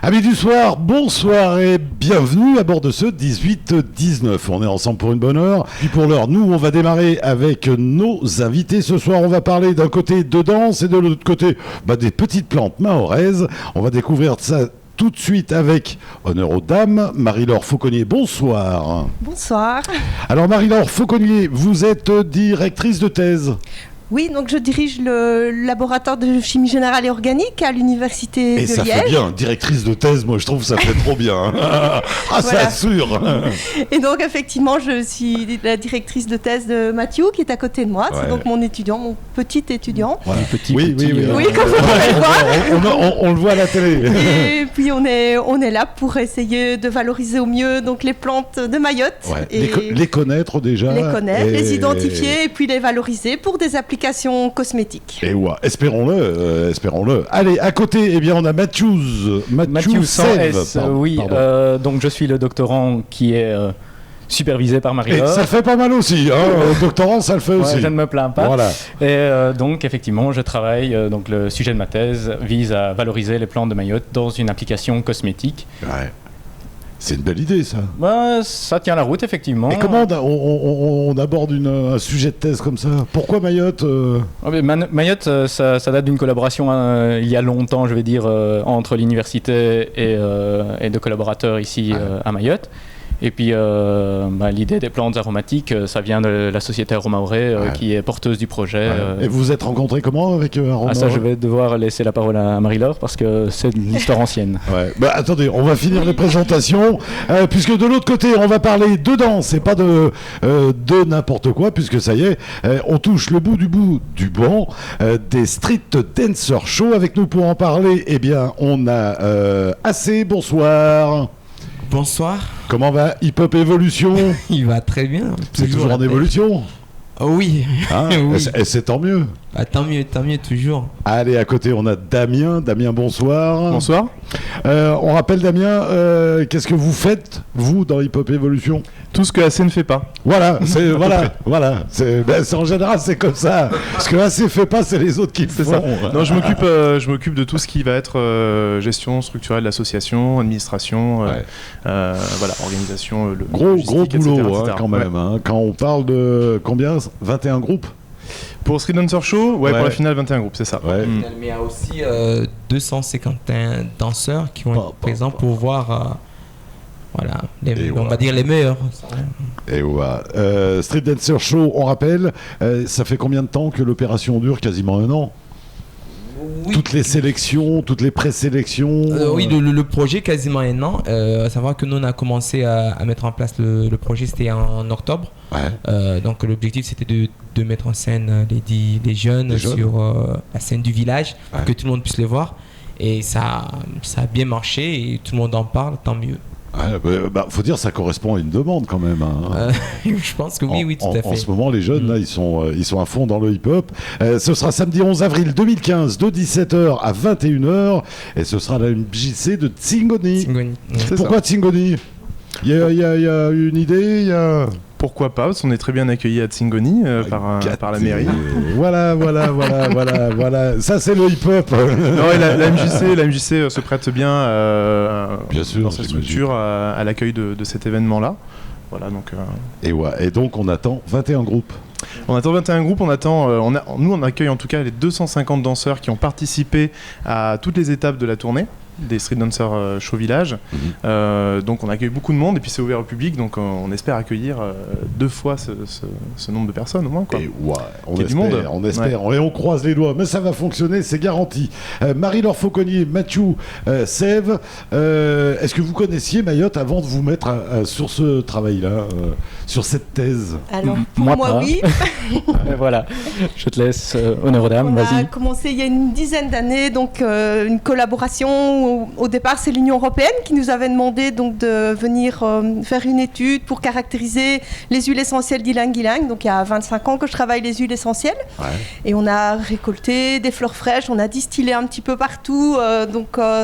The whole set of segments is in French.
Amis du soir, bonsoir et bienvenue à bord de ce 18-19. On est ensemble pour une bonne heure. Puis pour l'heure, nous, on va démarrer avec nos invités. Ce soir, on va parler d'un côté de danse et de l'autre côté des petites plantes mahoraises. On va découvrir ça tout de suite avec honneur aux dames. Marie-Laure Fauconnier, bonsoir. Bonsoir. Alors Marie-Laure Fauconnier, vous êtes directrice de thèse. Oui, donc je dirige le laboratoire de chimie générale et organique à l'université de Liège. Et ça fait bien, directrice de thèse, moi je trouve que ça fait trop bien. Ah, voilà. Ça assure. Et donc effectivement, je suis la directrice de thèse de Mathieu qui est à côté de moi. Ouais. C'est donc mon étudiant, mon petit étudiant. Ouais, oui, comme vous pouvez le voir. On le voit à la télé. Et puis on est là pour essayer de valoriser au mieux donc les plantes de Mayotte. Ouais. Et les connaître déjà. Les connaître, les identifier et puis les valoriser pour des applications cosmétiques. Et ouais, espérons-le. Allez, à côté, on a Mathieu sans S. Oui, donc je suis le doctorant qui est supervisé par Marie-Laure. Et ça le fait pas mal aussi, hein. Doctorant, ça le fait aussi. Je ne me plains pas. Voilà. Et donc, effectivement, je travaille. Donc, le sujet de ma thèse vise à valoriser les plantes de Mayotte dans une application cosmétique. Ouais. C'est une belle idée, ça. Ça tient la route, effectivement. Et comment on aborde un sujet de thèse comme ça ? Pourquoi Mayotte Mayotte, ça date d'une collaboration il y a longtemps, je vais dire, entre l'université et de collaborateurs ici à Mayotte. Et puis, l'idée des plantes aromatiques, ça vient de la société Aromaoré qui est porteuse du projet. Et vous vous êtes rencontrés comment avec Aromaoré ? Ça, je vais devoir laisser la parole à Marie-Laure parce que c'est une histoire ancienne. Ouais. Attendez, on va finir les présentations, puisque de l'autre côté, on va parler de danse et pas de n'importe quoi, puisque ça y est, on touche le bout du banc des Street Dancer Show. Avec nous pour en parler, on a AC, bonsoir. Bonsoir. Comment va Hip Hop Evolution ? Il va très bien. C'est toujours en évolution ? Oui. Oui. Et c'est tant mieux. Tant mieux, toujours. Allez, à côté, on a Damien. Damien, bonsoir. Bonsoir. On rappelle, Damien, qu'est-ce que vous faites, vous, dans Hip Hop Evolution ? Tout ce que AC ne fait pas. Voilà. C'est en général, c'est comme ça. Ce que AC fait pas, c'est les autres qui le font. Ça. Non, je m'occupe de tout ce qui va être gestion structurelle d'association, administration, organisation, gros boulot, etc. quand même. Hein. Quand on parle de combien ? 21 groupes ? Pour Street Dancer Show, pour la finale, 21 groupes, c'est ça. Ouais. Mais il y a aussi 251 danseurs qui vont être présents pour voir on va dire les meilleurs. Et Street Dancer Show, on rappelle, ça fait combien de temps que l'opération dure ? Quasiment un an. Oui. Toutes les sélections, toutes les présélections. Oui, le projet quasiment un an. À savoir que nous on a commencé à mettre en place le projet, c'était en octobre. Ouais. Donc l'objectif c'était de mettre en scène des jeunes sur la scène du village pour que tout le monde puisse les voir. Et ça a bien marché et tout le monde en parle, tant mieux. Faut dire ça correspond à une demande quand même. Hein. Je pense que oui, tout à fait. En ce moment, les jeunes, là, ils sont à fond dans le hip-hop. Ce sera samedi 11 avril 2015 de 17h à 21h et ce sera la MJC de Tsingoni. Pourquoi Tsingoni ? Il y a une idée Pourquoi pas, parce qu'on est très bien accueillis à Tsingoni par la mairie. Voilà. Ça, c'est le hip-hop. Non, la MJC se prête bien, bien sûr, dans sa structure à l'accueil de cet événement-là. Voilà, donc, Et donc, on attend 21 groupes. On attend 21 groupes, nous on accueille en tout cas les 250 danseurs qui ont participé à toutes les étapes de la tournée des Street Dancer Show Village. Donc on accueille beaucoup de monde et puis c'est ouvert au public, donc on espère accueillir 2 fois ce nombre de personnes au moins. Quoi. Et on espère, et on croise les doigts, mais ça va fonctionner, c'est garanti. Marie-Laure Fauconnier, Mathieu, Sève, est-ce que vous connaissiez Mayotte avant de vous mettre sur ce travail-là, sur cette thèse ? Alors pour moi oui. Voilà, je te laisse honneur aux dames, vas-y. On a commencé il y a une dizaine d'années, donc une collaboration. Au départ, c'est l'Union européenne qui nous avait demandé donc, de venir faire une étude pour caractériser les huiles essentielles d'ylang-ylang. Donc il y a 25 ans que je travaille les huiles essentielles. Ouais. Et on a récolté des fleurs fraîches, on a distillé un petit peu partout,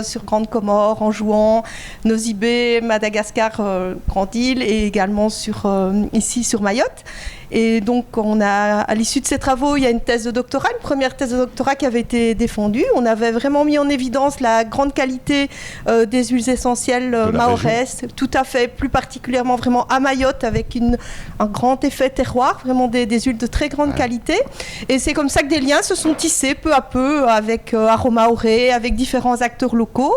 sur Grande Comore, en Jouan, Nosy Be, Madagascar, Grande Île et également ici sur Mayotte. Et donc, à l'issue de ces travaux, il y a une thèse de doctorat, une première thèse de doctorat qui avait été défendue. On avait vraiment mis en évidence la grande qualité des huiles essentielles mahoraises, tout à fait, plus particulièrement vraiment à Mayotte, avec un grand effet terroir, vraiment des huiles de très grande qualité. Et c'est comme ça que des liens se sont tissés peu à peu avec Aroma Auré, avec différents acteurs locaux.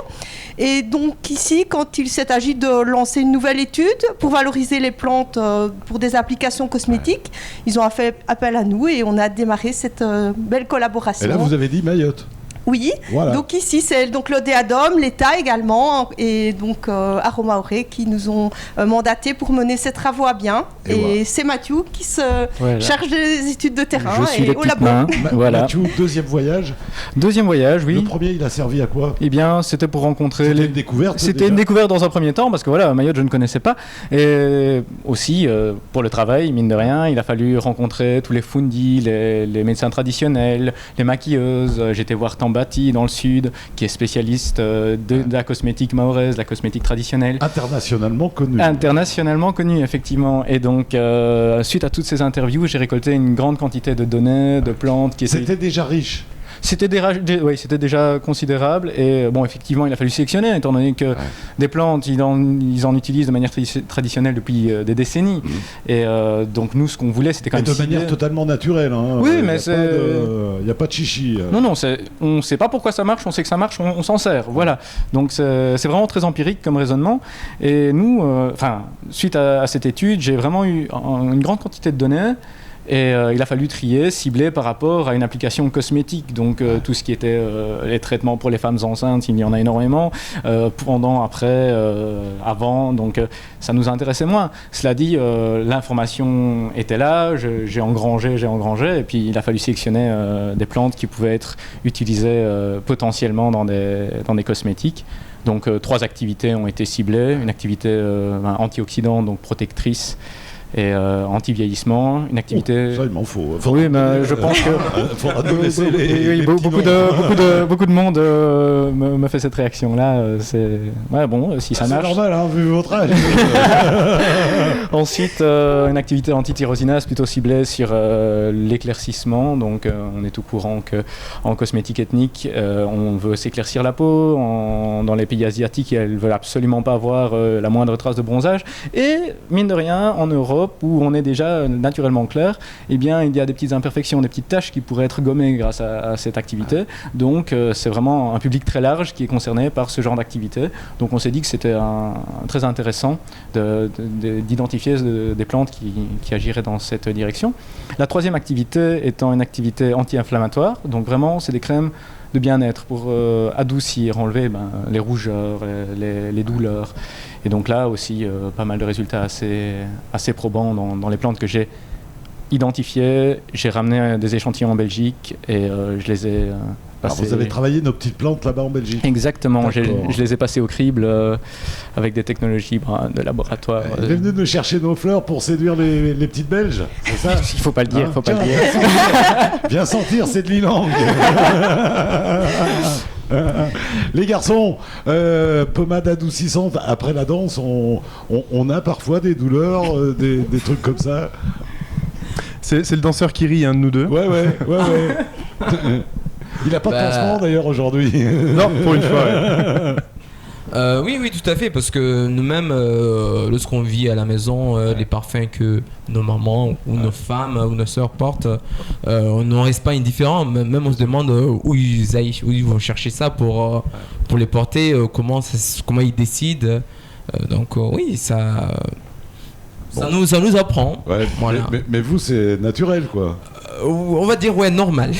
Et donc ici, quand il s'est agi de lancer une nouvelle étude pour valoriser les plantes pour des applications cosmétiques, ils ont fait appel à nous et on a démarré cette belle collaboration. Et là, vous avez dit Mayotte. Oui, voilà. Donc ici c'est donc l'Odéadom, l'État également et donc Aroma Auré qui nous ont mandaté pour mener ces travaux à bien. Et c'est Mathieu qui se charge des études de terrain et au labo. Voilà. Mathieu, deuxième voyage. Deuxième voyage, oui. Le premier, il a servi à quoi ? Eh bien, c'était pour rencontrer C'était une découverte. C'était une découverte dans un premier temps parce que voilà, Mayotte je ne connaissais pas et aussi pour le travail, mine de rien, il a fallu rencontrer tous les fundis, les médecins traditionnels, les maquilleuses. J'étais voir Tambati dans le sud, qui est spécialiste de la cosmétique mahoraise, la cosmétique traditionnelle. Internationalement connue. Internationalement connue, effectivement. Et donc, suite à toutes ces interviews, j'ai récolté une grande quantité de données, de plantes qui étaient... C'était déjà riche. C'était déjà considérable et bon, effectivement, il a fallu sélectionner étant donné que des plantes, ils en utilisent de manière traditionnelle depuis des décennies. Et donc nous, ce qu'on voulait, c'était quand même... de manière totalement naturelle. Hein. Oui, mais c'est... Il n'y a pas de chichi. Non, on ne sait pas pourquoi ça marche, on sait que ça marche, on s'en sert. Voilà. Donc c'est vraiment très empirique comme raisonnement. Et nous, suite à cette étude, j'ai vraiment eu une grande quantité de données. Et il a fallu trier, cibler par rapport à une application cosmétique. Donc tout ce qui était les traitements pour les femmes enceintes, il y en a énormément. Pendant, après, avant, donc ça nous intéressait moins. Cela dit, l'information était là, j'ai engrangé, et puis il a fallu sélectionner des plantes qui pouvaient être utilisées potentiellement dans des cosmétiques. Donc 3 activités ont été ciblées. Une activité antioxydante, donc protectrice, et anti-vieillissement, une activité... Ça, il m'en faut. Oui, mais je pense que... faudra nous laisser beaucoup de monde me fait cette réaction-là. Ouais, bon, si ça marche... C'est normal, hein, vu votre âge. Ensuite, une activité anti-tyrosinase plutôt ciblée sur l'éclaircissement. Donc, on est au courant qu'en cosmétique ethnique, on veut s'éclaircir la peau. Dans les pays asiatiques, elles ne veulent absolument pas avoir la moindre trace de bronzage. Et, mine de rien, en Europe, où on est déjà naturellement clair, eh bien, il y a des petites imperfections, des petites taches qui pourraient être gommées grâce à cette activité. Donc, c'est vraiment un public très large qui est concerné par ce genre d'activité. Donc, on s'est dit que c'était très intéressant d'identifier des plantes qui agiraient dans cette direction. La troisième activité étant une activité anti-inflammatoire. Donc, vraiment, c'est des crèmes de bien-être pour adoucir, enlever les rougeurs, les douleurs. Et donc là aussi, pas mal de résultats assez probants dans les plantes que j'ai identifiées. J'ai ramené des échantillons en Belgique et je les ai passés... Alors vous avez travaillé nos petites plantes là-bas en Belgique ? Exactement, je les ai passées au crible avec des technologies de laboratoire. Vous venez de chercher nos fleurs pour séduire les petites Belges, c'est ça ? Il ne faut pas le dire, faut pas le dire. Bien sentir, c'est de l'ilang. Les garçons, pommade adoucissante, après la danse, on a parfois des douleurs, des trucs comme ça. C'est le danseur qui rit, un de nous deux. Ouais. Il n'a pas de pansement d'ailleurs aujourd'hui. Non, pour une fois. Ouais. Oui, tout à fait, parce que nous-mêmes, lorsqu'on vit à la maison, les parfums que nos mamans ou nos femmes ou nos sœurs portent, on n'en reste pas indifférent. Même on se demande où ils vont chercher ça pour les porter, comment ils décident. Donc oui, ça nous apprend. Ouais, voilà. mais vous, c'est naturel, quoi. On va dire normal.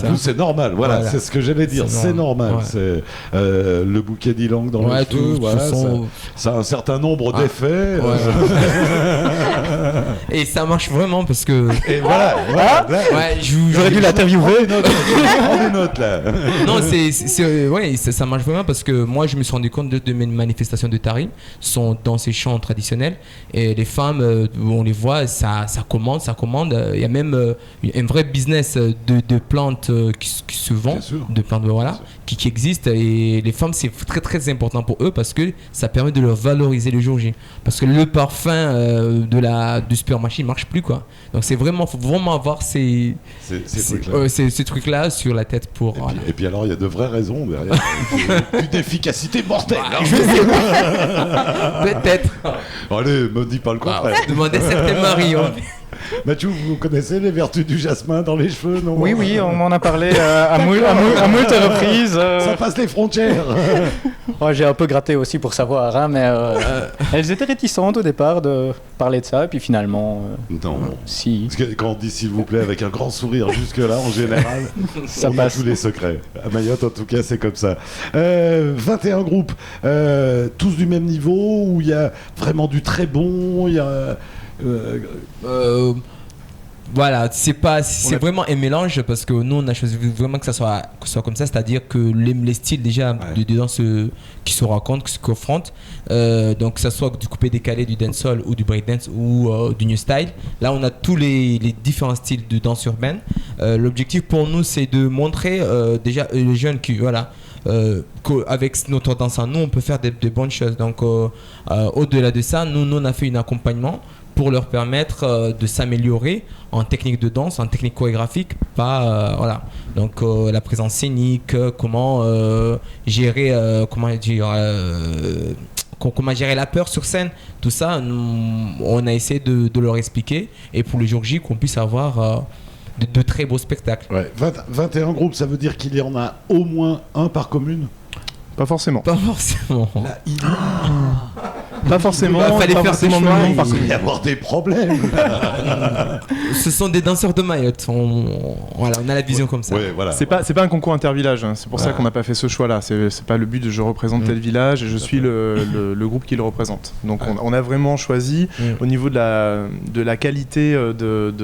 Vous, c'est normal. Voilà, c'est ce que j'allais dire. C'est normal. Ouais. C'est le bouquet d'ylang dans le feu. Ça a un certain nombre d'effets. Ouais. Et ça marche vraiment parce que. Et voilà. J'aurais dû l'interviewer. Prends des notes là. Non, ça marche vraiment parce que moi, je me suis rendu compte de mes manifestations de Tarim sont dans ces chants traditionnels et les femmes, on les voit, ça commande. Il y a même un vrai business de plantes qui se vend, de plantes qui existent, et les femmes, c'est très très important pour eux parce que ça permet de leur valoriser le jour J. Parce que le parfum du sperme machine marche plus, quoi. Donc faut vraiment avoir ces trucs-là sur la tête pour. Et puis alors, il y a de vraies raisons derrière. Une efficacité mortelle. Peut-être. Allez, me dis pas le contraire. Demandez à certains maris. Mathieu, vous connaissez les vertus du jasmin dans les cheveux, non? Oui, on m'en a parlé à moult reprises. Ça passe les frontières. J'ai un peu gratté aussi pour savoir, hein, mais elles étaient réticentes au départ de parler de ça, et puis finalement, non. Si. Parce que quand on dit s'il vous plaît avec un grand sourire jusque-là, en général, ça on passe. a tous les secrets. À Mayotte, en tout cas, c'est comme ça. 21 groupes, tous du même niveau, où il y a vraiment du très bon, il y a... Voilà, c'est vraiment un mélange parce que nous on a choisi vraiment que ça soit comme ça, c'est-à-dire que les styles déjà de danse qui se rencontrent, qui se confrontent, donc que ça soit du coupé décalé, du dancehall ou du breakdance ou du new style. Là on a tous les différents styles de danse urbaine. L'objectif pour nous c'est de montrer déjà les jeunes qui qu'avec notre danse à nous on peut faire des bonnes choses. Donc au-delà de ça, nous on a fait un accompagnement pour leur permettre de s'améliorer en technique de danse, en technique chorégraphique, voilà. Donc la présence scénique, comment gérer la peur sur scène, tout ça, on a essayé de leur expliquer, et pour le jour J qu'on puisse avoir de très beaux spectacles. Ouais. 21 groupes, ça veut dire qu'il y en a au moins un par commune? Pas forcément. Pas forcément. Pas forcément. Il fallait faire des choix. Il va y avoir des problèmes. Ce sont des danseurs de Mayotte. On a la vision comme ça. Ouais, voilà. C'est pas un concours intervillage. Hein. C'est pour ça qu'on n'a pas fait ce choix-là. C'est pas le but de je représente tel village et je suis le groupe qui le représente. Donc on a vraiment choisi au niveau de la qualité de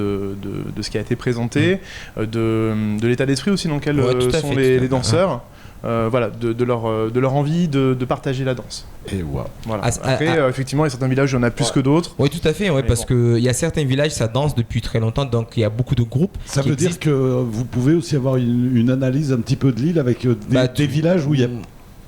ce qui a été présenté, de l'état d'esprit aussi dans lequel sont les danseurs. Voilà, de leur envie de partager la danse. Et wow. Voilà. Après, effectivement, il y a certains villages où il y en a plus que d'autres. Oui, tout à fait, parce qu'il y a certains villages, ça danse depuis très longtemps, donc il y a beaucoup de groupes. Ça veut dire que vous pouvez aussi avoir une analyse un petit peu de l'île avec des villages où il y a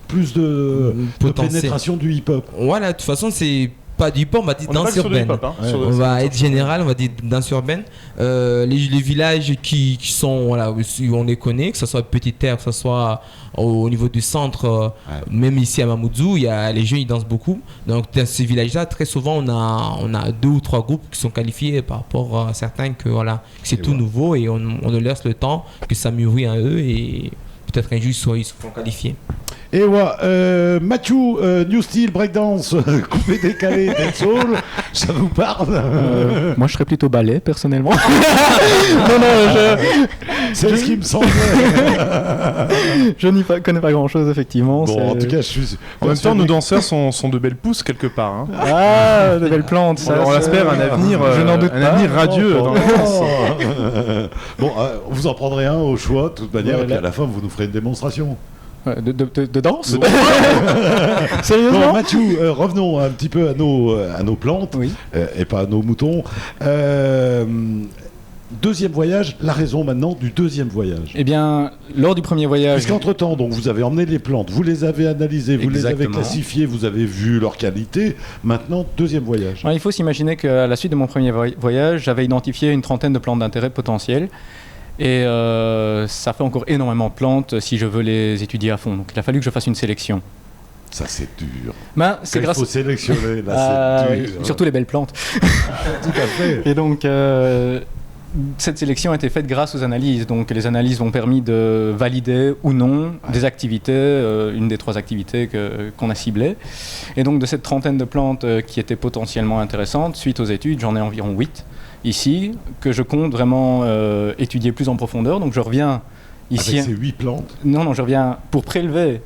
plus de pénétration du hip-hop. Voilà, de toute façon, c'est pas du hip-hop, on va dire danse urbaine. On va être général, on va dire danse urbaine. Les villages qui sont, voilà, on les connaît, que ce soit Petite Terre, que ce soit au niveau du centre, même ici à Mamoudzou, les jeunes ils dansent beaucoup. Donc dans ces villages-là, très souvent on a 2 ou 3 groupes qui sont qualifiés par rapport à certains que c'est tout nouveau, et on leur laisse le temps que ça mûrit à eux, et peut-être un jour ils seront qualifiés. Et Mathieu, New Style, Breakdance, coupé décalé, dancehall, ça vous parle? Moi je serais plutôt ballet personnellement. C'est ce qui me semblait. Je n'y connais pas grand chose effectivement. Bon, en tout cas, je suis. En même temps, nos danseurs sont de belles pousses quelque part. Hein. Ah, de belles plantes. Ça, on espère un avenir, avenir radieux dans la danse. Bon, vous en prendrez un au choix, de toute manière, et puis à la fin, vous nous ferez une démonstration. De danse. Sérieusement. Bon, Mathieu, revenons un petit peu à nos plantes, et pas à nos moutons. Deuxième voyage, la raison maintenant du deuxième voyage. Eh bien, lors du premier voyage... Puisqu'entre-temps, donc, vous avez emmené les plantes, vous les avez analysées, vous les avez classifiées, vous avez vu leur qualité. Maintenant, deuxième voyage. Il faut s'imaginer qu'à la suite de mon premier voyage, j'avais identifié une trentaine de plantes d'intérêt potentielles. Et ça fait encore énormément de plantes si je veux les étudier à fond. Donc il a fallu que je fasse une sélection. Ça c'est dur. C'est grâce... Il faut sélectionner, là c'est dur. Surtout les belles plantes. Tout à fait. Et donc cette sélection a été faite grâce aux analyses. Donc les analyses ont permis de valider ou non des activités, une des 3 activités qu'on a ciblées. Et donc de cette trentaine de plantes qui étaient potentiellement intéressantes, suite aux études, j'en ai environ 8. Ici, que je compte vraiment étudier plus en profondeur. Donc je reviens ici... Avec ces 8 plantes? Non, je reviens pour prélever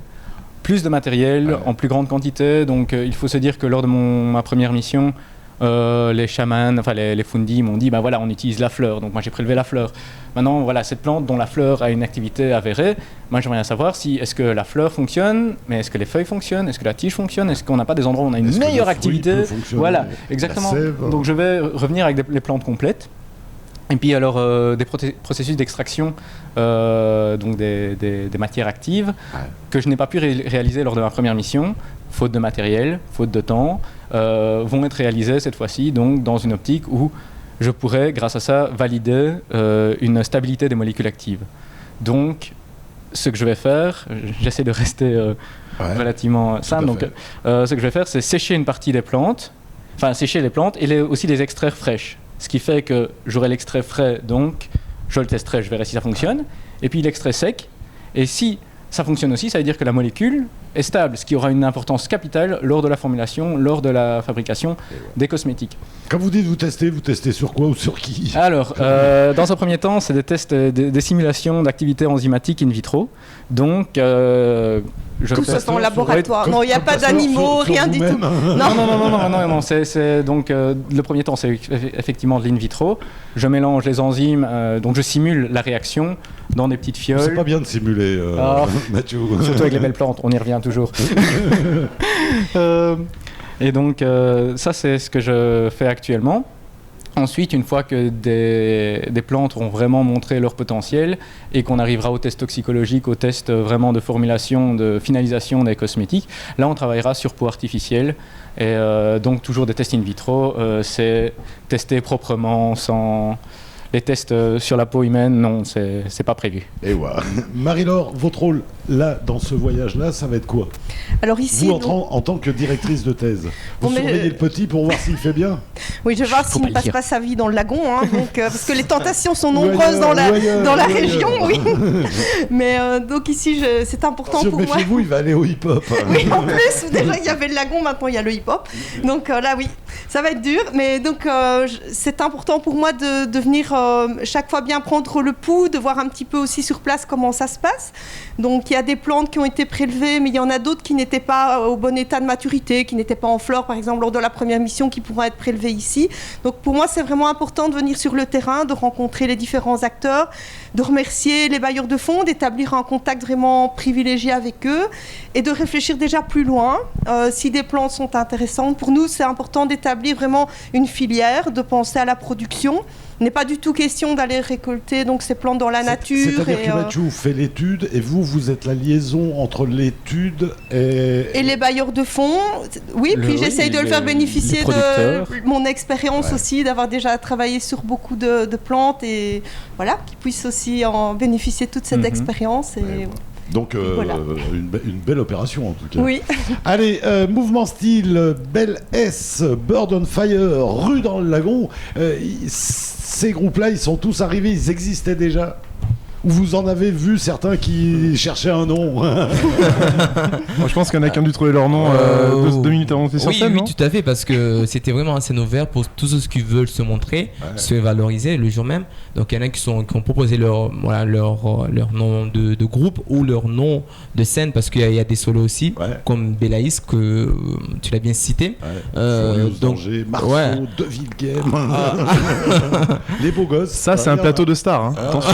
plus de matériel en plus grande quantité. Donc il faut se dire que lors de ma première mission, les chamans, enfin les fundis m'ont dit, voilà, on utilise la fleur. Donc moi j'ai prélevé la fleur. Maintenant, voilà, cette plante dont la fleur a une activité avérée, moi j'aimerais bien savoir est-ce que la fleur fonctionne, mais est-ce que les feuilles fonctionnent, est-ce que la tige fonctionne, est-ce qu'on n'a pas des endroits où on a une meilleure activité? Voilà, exactement. Donc je vais revenir avec les plantes complètes. Et puis alors des processus d'extraction, donc des matières actives que je n'ai pas pu réaliser lors de ma première mission, faute de matériel, faute de temps, vont être réalisés cette fois-ci donc dans une optique où je pourrais, grâce à ça, valider une stabilité des molécules actives. Donc, ce que je vais faire, j'essaie de rester relativement simple. Donc, ce que je vais faire, c'est sécher une partie des plantes, enfin sécher les plantes et aussi les extraire fraîches. Ce qui fait que j'aurai l'extrait frais, donc je le testerai, je verrai si ça fonctionne. Et puis l'extrait sec. Et si ça fonctionne aussi, ça veut dire que la molécule est stable, ce qui aura une importance capitale lors de la formulation, lors de la fabrication des cosmétiques. Quand vous dites vous testez sur quoi ou sur qui? Alors, dans un premier temps, c'est des tests, des simulations d'activité enzymatique in vitro. Donc, tout ça en laboratoire. Non, il n'y a pas d'animaux, rien du tout. Non. C'est donc le premier temps, c'est effectivement de l'in vitro. Je mélange les enzymes, donc je simule la réaction dans des petites fioles. C'est pas bien de simuler, Mathieu. Surtout avec les belles plantes, on y revient toujours. Et donc, ça, c'est ce que je fais actuellement. Ensuite, une fois que des plantes ont vraiment montré leur potentiel et qu'on arrivera au test toxicologique, au test vraiment de formulation, de finalisation des cosmétiques, là, on travaillera sur peau artificielle. Et donc, toujours des tests in vitro, c'est tester proprement, sans... Les tests sur la peau humaine, non, c'est pas prévu. Et voilà. Marie-Laure, votre rôle là, dans ce voyage-là, ça va être quoi? Alors ici, vous, en tant que directrice de thèse, vous surveillez le petit pour voir s'il fait bien? Oui, je vais voir s'il ne passe pas sa vie dans le lagon, hein, donc, parce que les tentations sont nombreuses dans la région, oui. Mais donc ici, c'est important pour moi. Méfiez-vous, il va aller au hip-hop. Oui, en plus, déjà il y avait le lagon, maintenant il y a le hip-hop. Donc là, oui, ça va être dur. Mais donc, c'est important pour moi de venir chaque fois bien prendre le pouls, de voir un petit peu aussi sur place comment ça se passe. Donc il y a des plantes qui ont été prélevées, mais il y en a d'autres qui n'étaient pas au bon état de maturité, qui n'étaient pas en flore, par exemple lors de la première mission, qui pourront être prélevées ici. Donc pour moi, c'est vraiment important de venir sur le terrain, de rencontrer les différents acteurs, de remercier les bailleurs de fonds, d'établir un contact vraiment privilégié avec eux et de réfléchir déjà plus loin. Si des plantes sont intéressantes, pour nous, c'est important d'établir vraiment une filière, de penser à la production. Il n'est pas du tout question d'aller récolter donc, ces plantes dans la nature. C'est-à-dire que Mathieu fait l'étude et vous êtes la liaison entre l'étude et les bailleurs de fonds. Oui, puis j'essaye de le faire bénéficier de mon expérience aussi, d'avoir déjà travaillé sur beaucoup de plantes et voilà, qu'il puisse aussi en bénéficier de toute cette expérience. Et, donc, voilà. une belle opération en tout cas. Oui. Allez, mouvement style, Belle S, Bird on Fire, Rue dans le Lagon. Ces groupes-là, ils sont tous arrivés, ils existaient déjà? Ou vous en avez vu certains qui cherchaient un nom? Moi, je pense qu'il y en a qui ont dû trouver leur nom 2 minutes avant de monter sur scène, oui, non? tout à fait, parce que c'était vraiment un scène ouverte pour tous ceux qui veulent se montrer, se valoriser le jour même. Donc il y en a qui ont proposé leur nom de groupe ou leur nom de scène, parce qu'il y a des solos aussi, comme Belaïs, que tu l'as bien cité. Danger, Marceau, De Villegem, les beaux gosses. Ça, c'est un plateau de stars, hein. Attention.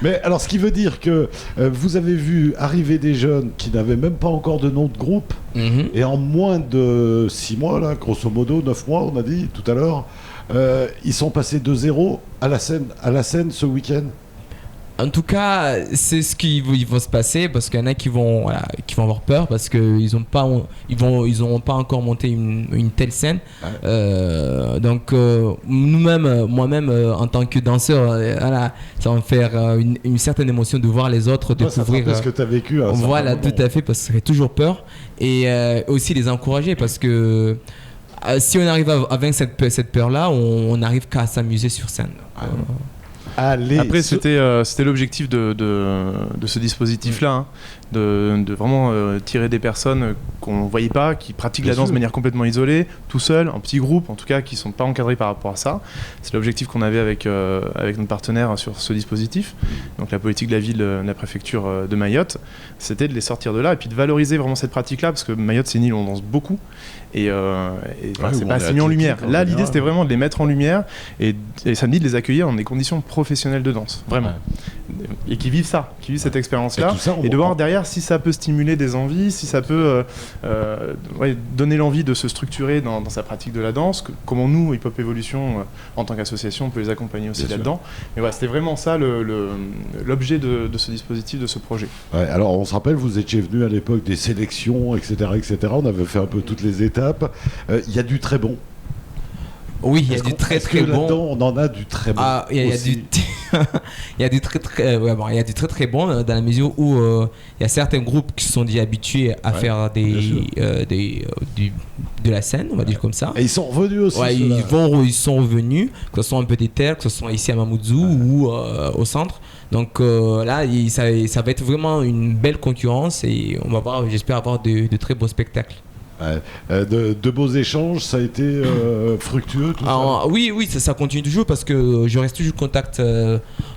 Mais alors, ce qui veut dire que vous avez vu arriver des jeunes qui n'avaient même pas encore de nom de groupe, et en moins de 6 mois, là, grosso modo, 9 mois, on a dit tout à l'heure, ils sont passés de 0 à la scène ce week-end. En tout cas, c'est ce qui va se passer, parce qu'il y en a qui vont avoir peur parce qu'ils n'ont pas encore monté une telle scène. Donc nous-mêmes, moi-même en tant que danseur, ça va me faire une certaine émotion de voir les autres découvrir. Ça ce que tu as vécu. Voilà, tout à fait, parce que j'ai toujours peur, et aussi les encourager, parce que si on arrive à vaincre cette peur-là, on arrive qu'à s'amuser sur scène. Après, c'était l'objectif de ce dispositif-là, hein, de vraiment tirer des personnes qu'on ne voyait pas, qui pratiquent la danse de manière complètement isolée, tout seul, en petits groupes, en tout cas, qui ne sont pas encadrés par rapport à ça. C'est l'objectif qu'on avait avec notre partenaire sur ce dispositif. Donc la politique de la ville, de la préfecture de Mayotte, c'était de les sortir de là et puis de valoriser vraiment cette pratique-là, parce que Mayotte, c'est une île où on danse beaucoup. Et c'est pas assez mis en lumière. Là, l'idée, c'était vraiment de les mettre en lumière et samedi de les accueillir dans des conditions professionnelles de danse, vraiment. Et qui vivent cette expérience-là, et de voir derrière si ça peut stimuler des envies, si ça peut donner l'envie de se structurer dans sa pratique de la danse, comment nous, Hip Hop Evolution, en tant qu'association, on peut les accompagner aussi là-dedans. Mais voilà, c'était vraiment ça l'objet de ce dispositif, de ce projet. Alors, on se rappelle, vous étiez venu à l'époque des sélections, etc., etc. On avait fait un peu toutes les étapes. Il y a du très bon. Oui, il y a du très très bon. On en a du très bon. Ah, il y a du il y a du très très il y a du très très bon dans la mesure où il y a certains groupes qui sont déjà habitués à faire de la scène, on va dire comme ça. Et ils sont revenus aussi. Ouais, ils sont revenus, que ce soit un peu des terres, que ce soit ici à Mamoudzou ou au centre. Donc là, ça va être vraiment une belle concurrence et on va voir, j'espère avoir de très beaux spectacles. De beaux échanges, ça a été fructueux tout ça. Oui, ça continue toujours parce que je reste toujours en contact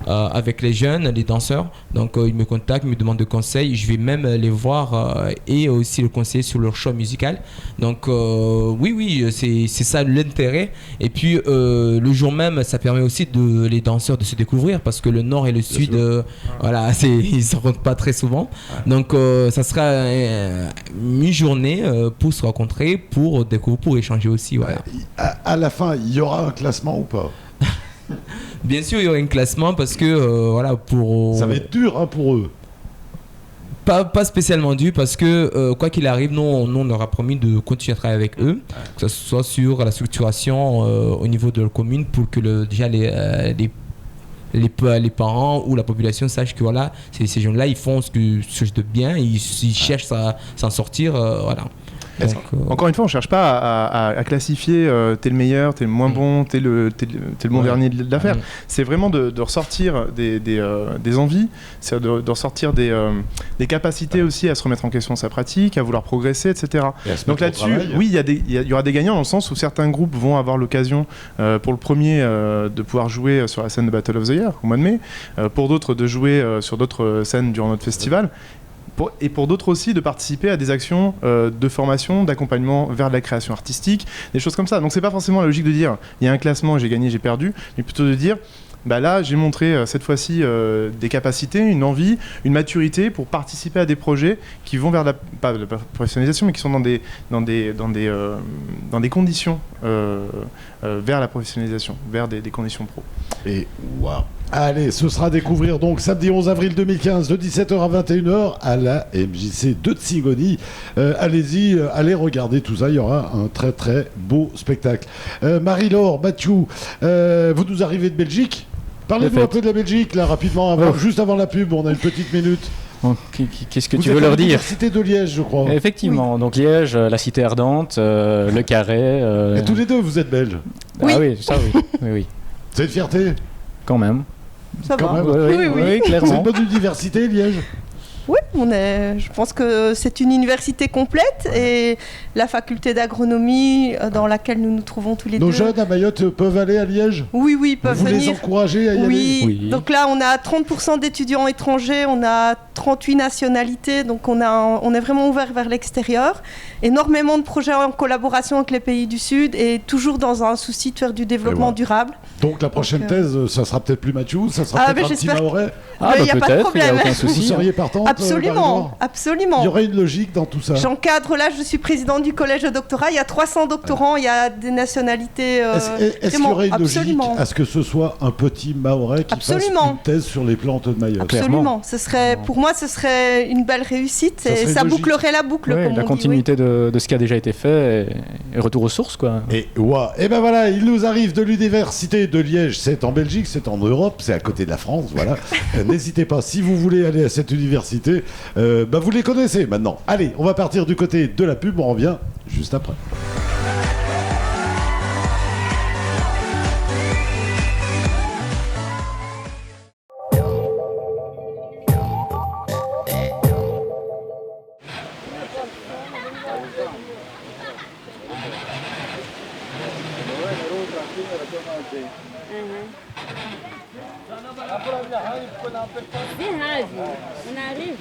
avec les jeunes, les danseurs. Donc ils me contactent, ils me demandent de conseils. Je vais même les voir et aussi le conseiller sur leur choix musical. Donc oui, c'est ça l'intérêt. Et puis le jour même, ça permet aussi les danseurs de se découvrir parce que le nord et le sud, voilà, ils ne se rencontrent pas très souvent. Donc ça sera une journée pour se rencontrer, pour découvrir, pour échanger aussi. Voilà. À la fin, il y aura un classement ou pas? Bien sûr, il y aura un classement parce que voilà, ça va être dur pour eux. Pas spécialement dur parce que quoi qu'il arrive, nous on leur a promis de continuer à travailler avec eux, que ce soit sur la structuration au niveau de leur commune pour que déjà les parents ou la population sachent que voilà, ces jeunes-là ils font ce de bien, ils cherchent à s'en sortir, voilà. Donc, encore une fois, on ne cherche pas à classifier t'es le meilleur, t'es le moins bon, t'es le bon dernier de l'affaire. C'est vraiment de ressortir des envies, c'est de ressortir des capacités aussi à se remettre en question sa pratique, à vouloir progresser, etc. Donc là-dessus, oui, il y aura des gagnants dans le sens où certains groupes vont avoir l'occasion pour le premier de pouvoir jouer sur la scène de Battle of the Year au mois de mai, pour d'autres de jouer sur d'autres scènes durant notre festival. Et pour d'autres aussi de participer à des actions de formation, d'accompagnement vers de la création artistique, des choses comme ça. Donc c'est pas forcément la logique de dire il y a un classement, j'ai gagné, j'ai perdu, mais plutôt de dire bah là j'ai montré cette fois-ci des capacités, une envie, une maturité pour participer à des projets qui vont vers pas la professionnalisation, mais qui sont dans des conditions vers la professionnalisation, vers des conditions pro. Et waouh. Allez, ce sera à découvrir donc samedi 11 avril 2015 de 17h à 21h à la MJC de Tsigoni. Allez-y, allez regarder tout ça, il y aura un très très beau spectacle. Marie-Laure, Mathieu, vous nous arrivez de Belgique. Parlez-nous un peu de la Belgique, là, rapidement, juste avant la pub, on a une petite minute. Qu'est-ce que tu veux leur dire? L'université de Liège, je crois. Effectivement, donc Liège, la cité ardente, le Carré. Et tous les deux, vous êtes belges? Oui. Ah oui, ça oui. oui. C'est une fierté? Quand même. Ça va. Oui, clairement. C'est une bonne université, Liège? Oui, je pense que c'est une université complète et la faculté d'agronomie dans laquelle nous nous trouvons tous les deux. Nos jeunes à Mayotte peuvent aller à Liège? Oui, ils peuvent venir. Vous les encouragez à y aller? Oui, donc là on a 30% d'étudiants étrangers, on a 38 nationalités, donc on est vraiment ouvert vers l'extérieur. Énormément de projets en collaboration avec les pays du Sud et toujours dans un souci de faire du développement durable. Donc la prochaine thèse, ça sera peut-être plus Mathieu, ça sera peut-être un petit Mahorais? Il n'y a pas de problème. Vous seriez partante? Absolument. Il y aurait une logique dans tout ça. J'encadre là, je suis présidente du collège de doctorat, il y a 300 doctorants, il y a des nationalités. Est-ce qu'il y aurait une logique à ce que ce soit un petit Mahorais qui fasse une thèse sur les plantes de Mayotte? Absolument. Pour moi, ce serait une belle réussite et ça bouclerait la boucle. Oui, comme la continuité de ce qui a déjà été fait et retour aux sources, quoi. Et ben voilà, il nous arrive de l'université de Liège. C'est en Belgique, c'est en Europe, c'est à côté de la France, voilà. N'hésitez pas, si vous voulez aller à cette université, vous les connaissez maintenant. Allez, on va partir du côté de la pub, on revient juste après. On arrive.